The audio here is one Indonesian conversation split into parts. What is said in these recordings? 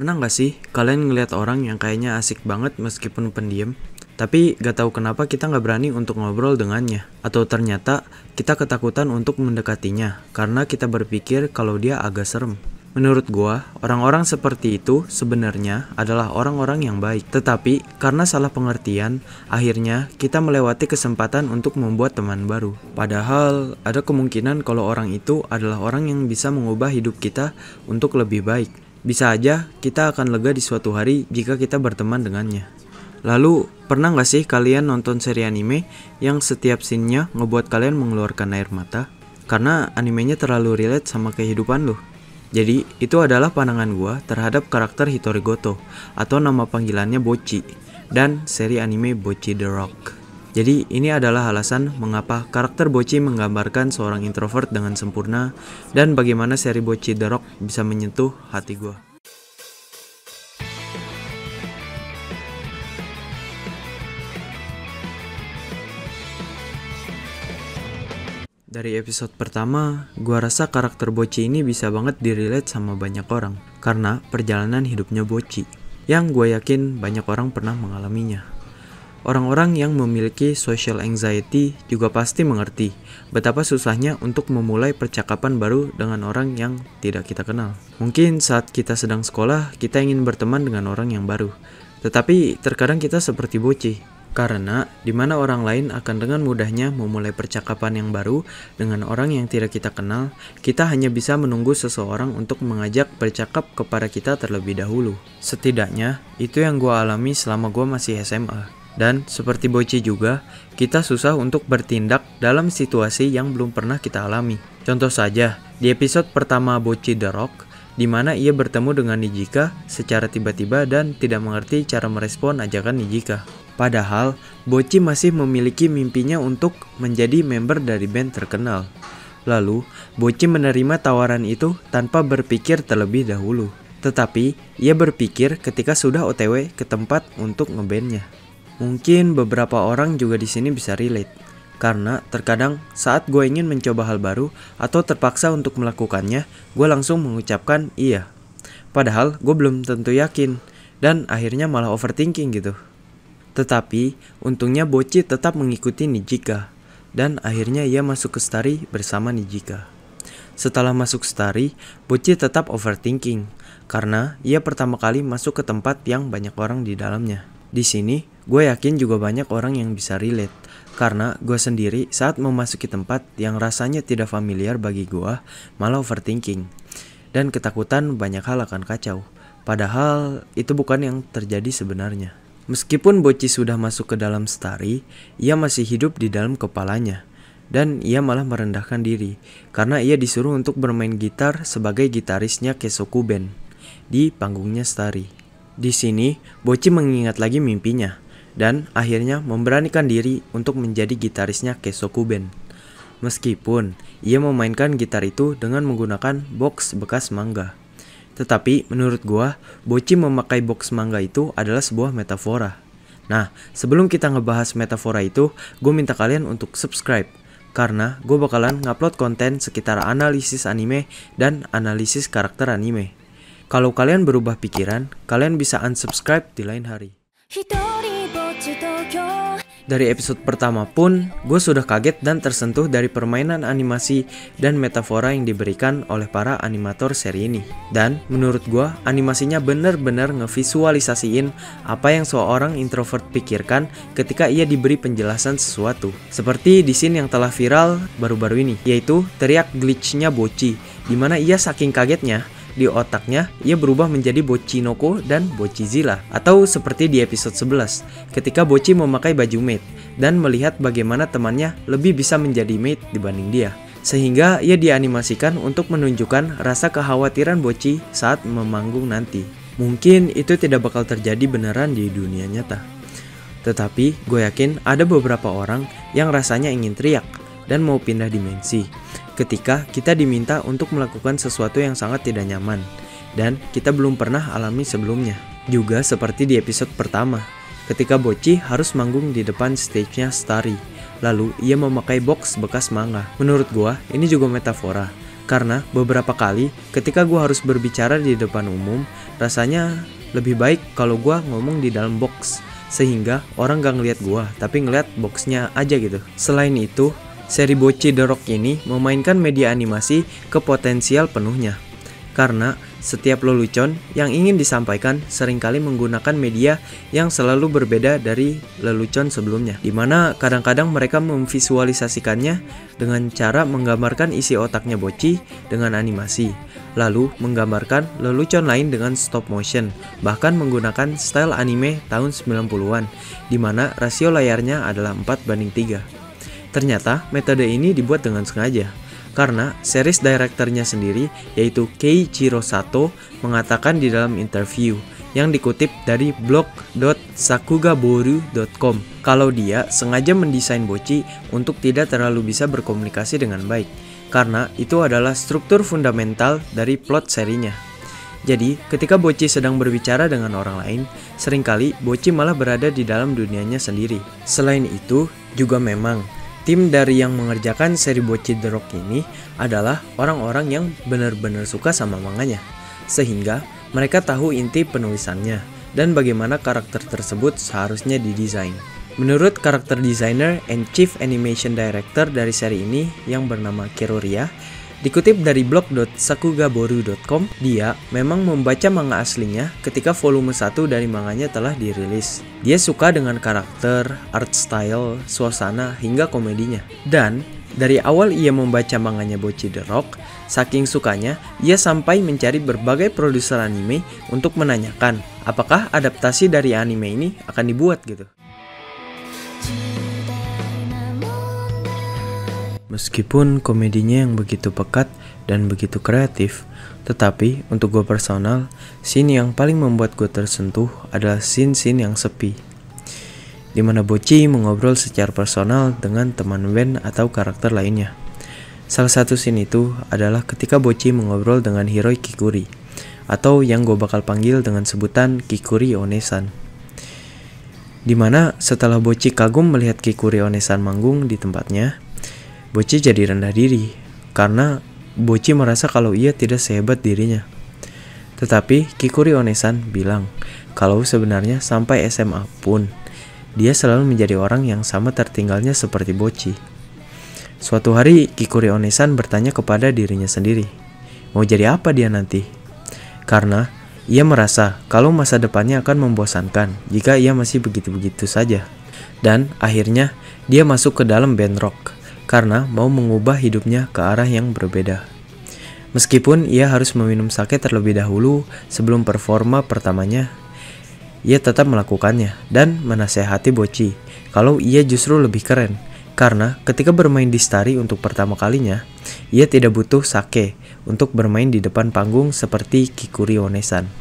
Pernah nggak sih kalian ngeliat orang yang kayaknya asik banget meskipun pendiam, tapi gak tahu kenapa kita nggak berani untuk ngobrol dengannya? Atau ternyata kita ketakutan untuk mendekatinya karena kita berpikir kalau dia agak serem. Menurut gua, orang-orang seperti itu sebenarnya adalah orang-orang yang baik. Tetapi karena salah pengertian, akhirnya kita melewati kesempatan untuk membuat teman baru. Padahal ada kemungkinan kalau orang itu adalah orang yang bisa mengubah hidup kita untuk lebih baik. Bisa aja kita akan lega di suatu hari jika kita berteman dengannya. Lalu, pernah gak sih kalian nonton seri anime yang setiap scene-nya ngebuat kalian mengeluarkan air mata? Karena animenya terlalu relate sama kehidupan lo. Jadi, itu adalah pandangan gua terhadap karakter Hitori Goto, atau nama panggilannya Bocchi, dan seri anime Bocchi the Rock. Jadi, ini adalah alasan mengapa karakter Bocchi menggambarkan seorang introvert dengan sempurna, dan bagaimana seri Bocchi the Rock bisa menyentuh hati gua. Dari episode pertama, gua rasa karakter Bocchi ini bisa banget direlate sama banyak orang karena perjalanan hidupnya Bocchi, yang gue yakin banyak orang pernah mengalaminya. Orang-orang yang memiliki social anxiety juga pasti mengerti betapa susahnya untuk memulai percakapan baru dengan orang yang tidak kita kenal. Mungkin saat kita sedang sekolah, kita ingin berteman dengan orang yang baru, tetapi terkadang kita seperti Bocchi. Karena di mana orang lain akan dengan mudahnya memulai percakapan yang baru dengan orang yang tidak kita kenal, kita hanya bisa menunggu seseorang untuk mengajak bercakap kepada kita terlebih dahulu. Setidaknya, itu yang gue alami selama gue masih SMA. Dan seperti Bocchi juga, kita susah untuk bertindak dalam situasi yang belum pernah kita alami. Contoh saja, di episode pertama Bocchi the Rock, di mana ia bertemu dengan Nijika secara tiba-tiba dan tidak mengerti cara merespon ajakan Nijika. Padahal, Bocchi masih memiliki mimpinya untuk menjadi member dari band terkenal. Lalu, Bocchi menerima tawaran itu tanpa berpikir terlebih dahulu. Tetapi, ia berpikir ketika sudah OTW ke tempat untuk ngebandnya. Mungkin beberapa orang juga di sini bisa relate. Karena terkadang saat gue ingin mencoba hal baru atau terpaksa untuk melakukannya, gue langsung mengucapkan iya. Padahal gue belum tentu yakin dan akhirnya malah overthinking gitu. Tetapi untungnya Bocchi tetap mengikuti Nijika dan akhirnya ia masuk ke Starry bersama Nijika. Setelah masuk Starry, Bocchi tetap overthinking karena ia pertama kali masuk ke tempat yang banyak orang di dalamnya. Di sini, gue yakin juga banyak orang yang bisa relate. Karena gue sendiri saat memasuki tempat yang rasanya tidak familiar bagi gue, malah overthinking. Dan ketakutan banyak hal akan kacau. Padahal itu bukan yang terjadi sebenarnya. Meskipun Bocchi sudah masuk ke dalam Starry, ia masih hidup di dalam kepalanya. Dan ia malah merendahkan diri, karena ia disuruh untuk bermain gitar sebagai gitarisnya Kesoku Band di panggungnya Starry. Di sini, Bocchi mengingat lagi mimpinya, dan akhirnya memberanikan diri untuk menjadi gitarisnya Kesoku Band. Meskipun ia memainkan gitar itu dengan menggunakan box bekas mangga. Tetapi menurut gua, Bocchi memakai box mangga itu adalah sebuah metafora. Nah, sebelum kita ngebahas metafora itu, gue minta kalian untuk subscribe. Karena gue bakalan ngupload konten sekitar analisis anime dan analisis karakter anime. Kalau kalian berubah pikiran, kalian bisa unsubscribe di lain hari. Dari episode pertama pun, gue sudah kaget dan tersentuh dari permainan animasi dan metafora yang diberikan oleh para animator seri ini. Dan menurut gue, animasinya bener-bener ngevisualisasiin apa yang seorang introvert pikirkan ketika ia diberi penjelasan sesuatu. Seperti di scene yang telah viral baru-baru ini, yaitu teriak glitch-nya Bocchi, dimana ia saking kagetnya, di otaknya, ia berubah menjadi Bochinoko dan Bocchizilla. Atau seperti di episode 11, ketika Bocchi memakai baju maid dan melihat bagaimana temannya lebih bisa menjadi maid dibanding dia. Sehingga ia dianimasikan untuk menunjukkan rasa kekhawatiran Bocchi saat memanggung nanti. Mungkin itu tidak bakal terjadi beneran di dunia nyata. Tetapi gue yakin ada beberapa orang yang rasanya ingin teriak dan mau pindah dimensi ketika kita diminta untuk melakukan sesuatu yang sangat tidak nyaman dan kita belum pernah alami sebelumnya. Juga seperti di episode pertama, ketika Bocchi harus manggung di depan stage-nya Starry, lalu ia memakai box bekas manga. Menurut gua, ini juga metafora, Karena beberapa kali ketika gue harus berbicara di depan umum, rasanya lebih baik kalau gue ngomong di dalam box, sehingga orang gak ngeliat gue, tapi ngeliat boxnya aja gitu. Selain itu, seri Bocchi The Rock ini memainkan media animasi ke potensial penuhnya. Karena setiap lelucon yang ingin disampaikan seringkali menggunakan media yang selalu berbeda dari lelucon sebelumnya, dimana kadang-kadang mereka memvisualisasikannya dengan cara menggambarkan isi otaknya Bocchi dengan animasi, lalu menggambarkan lelucon lain dengan stop motion, bahkan menggunakan style anime tahun 90-an, dimana rasio layarnya adalah 4:3. Ternyata metode ini dibuat dengan sengaja, karena series directornya sendiri yaitu Keiichiro Sato mengatakan di dalam interview yang dikutip dari blog.sakugaboru.com kalau dia sengaja mendesain Bocchi untuk tidak terlalu bisa berkomunikasi dengan baik, karena itu adalah struktur fundamental dari plot serinya. Jadi ketika Bocchi sedang berbicara dengan orang lain, seringkali Bocchi malah berada di dalam dunianya sendiri. Selain itu juga memang tim dari yang mengerjakan seri Bocchi The Rock ini adalah orang-orang yang benar-benar suka sama manganya, sehingga mereka tahu inti penulisannya dan bagaimana karakter tersebut seharusnya didesain. Menurut karakter designer and chief animation director dari seri ini yang bernama Kiroria, dikutip dari blog.sakugaboru.com, dia memang membaca manga aslinya ketika volume 1 dari manganya telah dirilis. Dia suka dengan karakter, art style, suasana, hingga komedinya. Dan dari awal ia membaca manganya Bocchi The Rock, saking sukanya, ia sampai mencari berbagai produser anime untuk menanyakan apakah adaptasi dari anime ini akan dibuat gitu. Meskipun komedinya yang begitu pekat dan begitu kreatif, tetapi untuk gue personal, scene yang paling membuat gue tersentuh adalah scene-scene yang sepi, dimana Bocchi mengobrol secara personal dengan teman band atau karakter lainnya. Salah satu scene itu adalah ketika Bocchi mengobrol dengan Hiroi Kikuri, atau yang gue bakal panggil dengan sebutan Kikuri Onesan. Dimana setelah Bocchi kagum melihat Kikuri Onesan manggung di tempatnya, Bocchi jadi rendah diri, karena Bocchi merasa kalau ia tidak sehebat dirinya. Tetapi Kikuri Onesan bilang kalau sebenarnya sampai SMA pun, dia selalu menjadi orang yang sama tertinggalnya seperti Bocchi. Suatu hari Kikuri Onesan bertanya kepada dirinya sendiri, mau jadi apa dia nanti? Karena ia merasa kalau masa depannya akan membosankan jika ia masih begitu-begitu saja. Dan akhirnya dia masuk ke dalam band rock, karena mau mengubah hidupnya ke arah yang berbeda. Meskipun ia harus meminum sake terlebih dahulu sebelum performa pertamanya, ia tetap melakukannya dan menasehati Bocchi kalau ia justru lebih keren, karena ketika bermain di Stari untuk pertama kalinya, ia tidak butuh sake untuk bermain di depan panggung seperti Kikuri Onesan.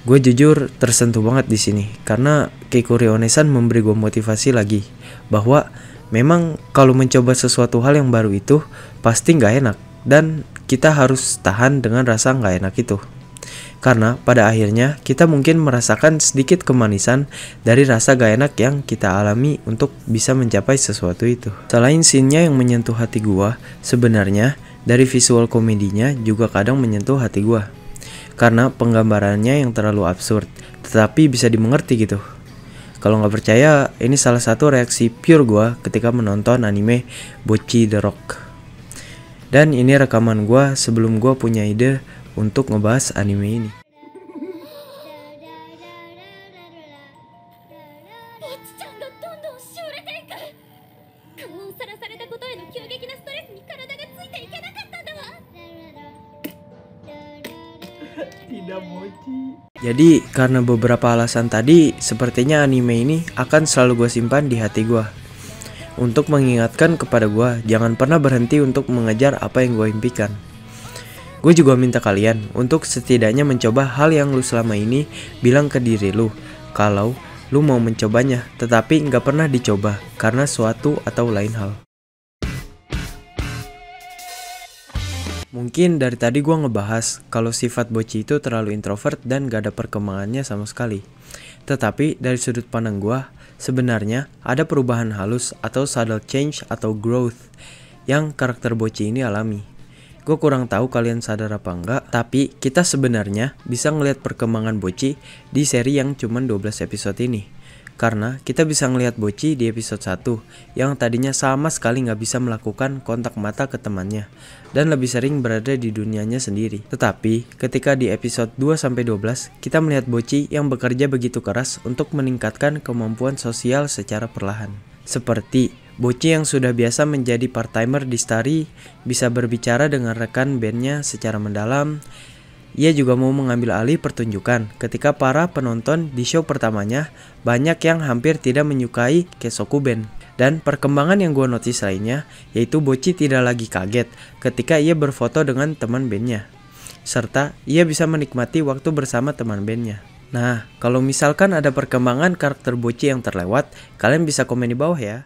Gue jujur tersentuh banget di sini, karena Kikuri Onesan memberi gue motivasi lagi bahwa memang kalau mencoba sesuatu hal yang baru itu pasti nggak enak, dan kita harus tahan dengan rasa nggak enak itu. Karena pada akhirnya kita mungkin merasakan sedikit kemanisan dari rasa gak enak yang kita alami untuk bisa mencapai sesuatu itu. Selain scene-nya yang menyentuh hati gua, sebenarnya dari visual komedinya juga kadang menyentuh hati gua. Karena penggambarannya yang terlalu absurd, tetapi bisa dimengerti gitu. Kalau nggak percaya, ini salah satu reaksi pure gue ketika menonton anime Bocchi The Rock. Dan ini rekaman gue sebelum gue punya ide untuk ngebahas anime ini. Tidak Bocchi. Jadi karena beberapa alasan tadi, sepertinya anime ini akan selalu gue simpan di hati gue, untuk mengingatkan kepada gue jangan pernah berhenti untuk mengejar apa yang gue impikan. Gue juga minta kalian untuk setidaknya mencoba hal yang lu selama ini bilang ke diri lu kalau lu mau mencobanya, tetapi nggak pernah dicoba karena suatu atau lain hal. Mungkin dari tadi gue ngebahas kalau sifat Bocchi itu terlalu introvert dan gak ada perkembangannya sama sekali. Tetapi dari sudut pandang gue, sebenarnya ada perubahan halus atau subtle change atau growth yang karakter Bocchi ini alami. Gue kurang tahu kalian sadar apa enggak, tapi kita sebenarnya bisa ngelihat perkembangan Bocchi di seri yang cuman 12 episode ini. Karena kita bisa ngelihat Bocchi di episode 1 yang tadinya sama sekali nggak bisa melakukan kontak mata ke temannya dan lebih sering berada di dunianya sendiri. Tetapi ketika di episode 2-12 kita melihat Bocchi yang bekerja begitu keras untuk meningkatkan kemampuan sosial secara perlahan. Seperti Bocchi yang sudah biasa menjadi part-timer di Starry bisa berbicara dengan rekan bandnya secara mendalam. Ia juga mau mengambil alih pertunjukan ketika para penonton di show pertamanya banyak yang hampir tidak menyukai Kesoku Band. Dan perkembangan yang gue notice lainnya yaitu Bocchi tidak lagi kaget ketika ia berfoto dengan teman bandnya. Serta ia bisa menikmati waktu bersama teman bandnya. Nah, kalau misalkan ada perkembangan karakter Bocchi yang terlewat, kalian bisa komen di bawah ya.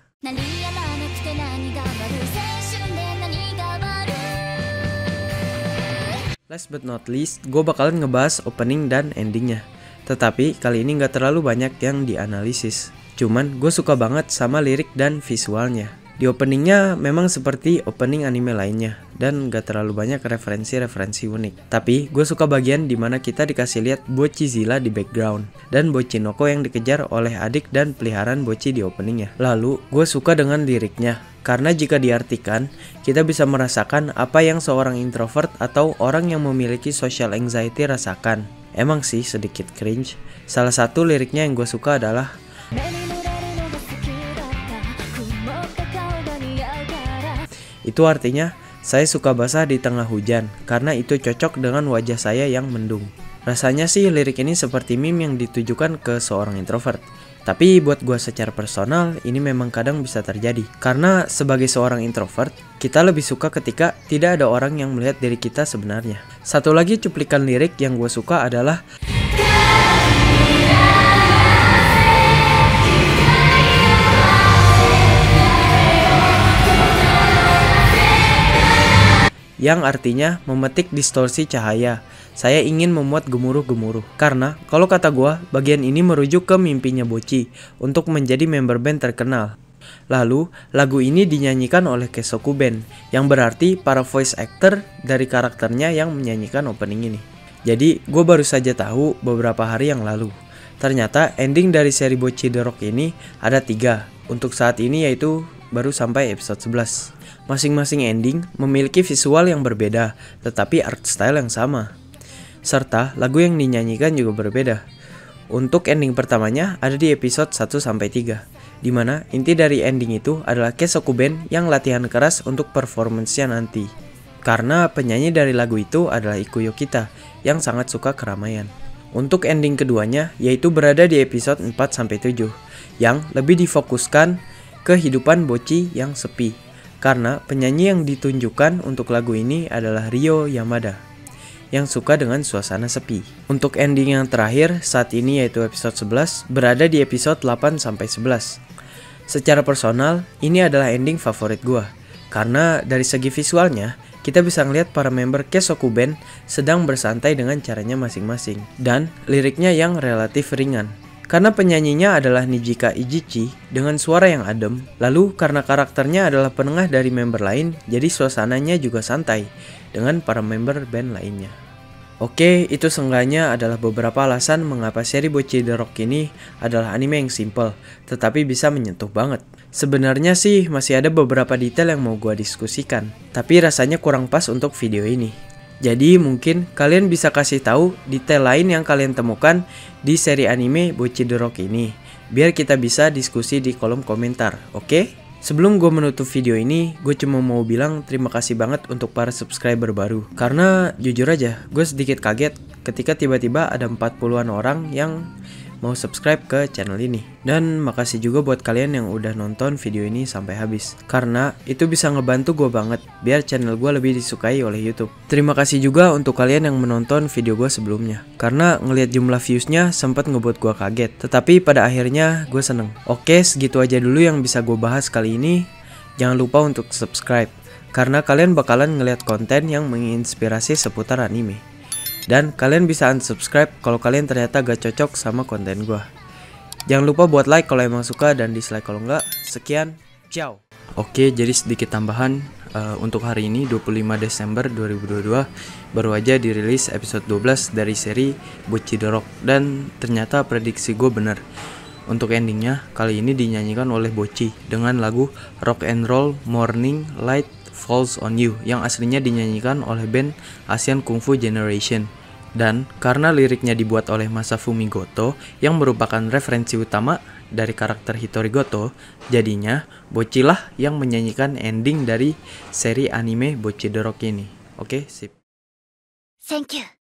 Last but not least, gue bakalan ngebahas opening dan endingnya. Tetapi kali ini gak terlalu banyak yang dianalisis. Cuman gue suka banget sama lirik dan visualnya. Di openingnya memang seperti opening anime lainnya dan gak terlalu banyak referensi-referensi unik. Tapi gue suka bagian dimana kita dikasih lihat Bocchizilla di background dan Bochinoko yang dikejar oleh adik dan peliharaan Bocchi di openingnya. Lalu gue suka dengan liriknya. Karena jika diartikan, kita bisa merasakan apa yang seorang introvert atau orang yang memiliki social anxiety rasakan. Emang sih sedikit cringe. Salah satu liriknya yang gue suka adalah itu artinya, saya suka basah di tengah hujan karena itu cocok dengan wajah saya yang mendung. Rasanya sih lirik ini seperti meme yang ditujukan ke seorang introvert. Tapi buat gue secara personal, ini memang kadang bisa terjadi. Karena sebagai seorang introvert, kita lebih suka ketika tidak ada orang yang melihat diri kita sebenarnya. Satu lagi cuplikan lirik yang gue suka adalah yang artinya memetik distorsi cahaya. Saya ingin memuat gemuruh-gemuruh. Karena kalau kata gua, bagian ini merujuk ke mimpinya Bocchi untuk menjadi member band terkenal. Lalu, lagu ini dinyanyikan oleh Kesoku Band, yang berarti para voice actor dari karakternya yang menyanyikan opening ini. Jadi, gua baru saja tahu beberapa hari yang lalu. Ternyata ending dari seri Bocchi The Rock ini ada 3. Untuk saat ini yaitu baru sampai episode 11. Masing-masing ending memiliki visual yang berbeda, tetapi art style yang sama. Serta lagu yang dinyanyikan juga berbeda. Untuk ending pertamanya ada di episode 1-3, dimana inti dari ending itu adalah Kesoku Band yang latihan keras untuk performance-nya nanti. Karena penyanyi dari lagu itu adalah Ikuyo Kita yang sangat suka keramaian. Untuk ending keduanya yaitu berada di episode 4-7 yang lebih difokuskan kehidupan Bocchi yang sepi. Karena penyanyi yang ditunjukkan untuk lagu ini adalah Ryo Yamada yang suka dengan suasana sepi. Untuk ending yang terakhir saat ini yaitu episode 11 berada di episode 8-11. Secara personal, ini adalah ending favorit gua. Karena dari segi visualnya, kita bisa ngeliat para member Kesoku Band sedang bersantai dengan caranya masing-masing. Dan liriknya yang relatif ringan. Karena penyanyinya adalah Nijika Ijichi dengan suara yang adem, lalu karena karakternya adalah penengah dari member lain, jadi suasananya juga santai dengan para member band lainnya. Oke, itu seenggaknya adalah beberapa alasan mengapa seri Bocchi The Rock ini adalah anime yang simple, tetapi bisa menyentuh banget. Sebenarnya sih masih ada beberapa detail yang mau gua diskusikan, tapi rasanya kurang pas untuk video ini. Jadi mungkin kalian bisa kasih tahu detail lain yang kalian temukan di seri anime Bocchi The Rock ini, biar kita bisa diskusi di kolom komentar, oke? Sebelum gue menutup video ini, gue cuma mau bilang terima kasih banget untuk para subscriber baru. Karena jujur aja, gue sedikit kaget ketika tiba-tiba ada 40-an orang yang mau subscribe ke channel ini. Dan makasih juga buat kalian yang udah nonton video ini sampai habis. Karena itu bisa ngebantu gue banget biar channel gue lebih disukai oleh YouTube. Terima kasih juga untuk kalian yang menonton video gue sebelumnya. Karena ngelihat jumlah viewsnya sempat ngebuat gue kaget. Tetapi pada akhirnya gue seneng. Oke, segitu aja dulu yang bisa gue bahas kali ini. Jangan lupa untuk subscribe. Karena kalian bakalan ngeliat konten yang menginspirasi seputar anime. Dan kalian bisa unsubscribe kalau kalian ternyata gak cocok sama konten gua. Jangan lupa buat like kalau emang suka dan dislike kalau enggak. Sekian, ciao. Oke, jadi sedikit tambahan. Untuk hari ini 25 Desember 2022 baru aja dirilis episode 12 dari seri Bocci The Rock, dan ternyata prediksi gue bener. Untuk endingnya kali ini dinyanyikan oleh Bocci dengan lagu Rock and Roll Morning Light Falls on You yang aslinya dinyanyikan oleh band Asian Kung Fu Generation. Dan karena liriknya dibuat oleh Masafumi Goto yang merupakan referensi utama dari karakter Hitori Goto, jadinya Bocci lah yang menyanyikan ending dari seri anime Bocci The Rock ini. Oke, sip. Thank you.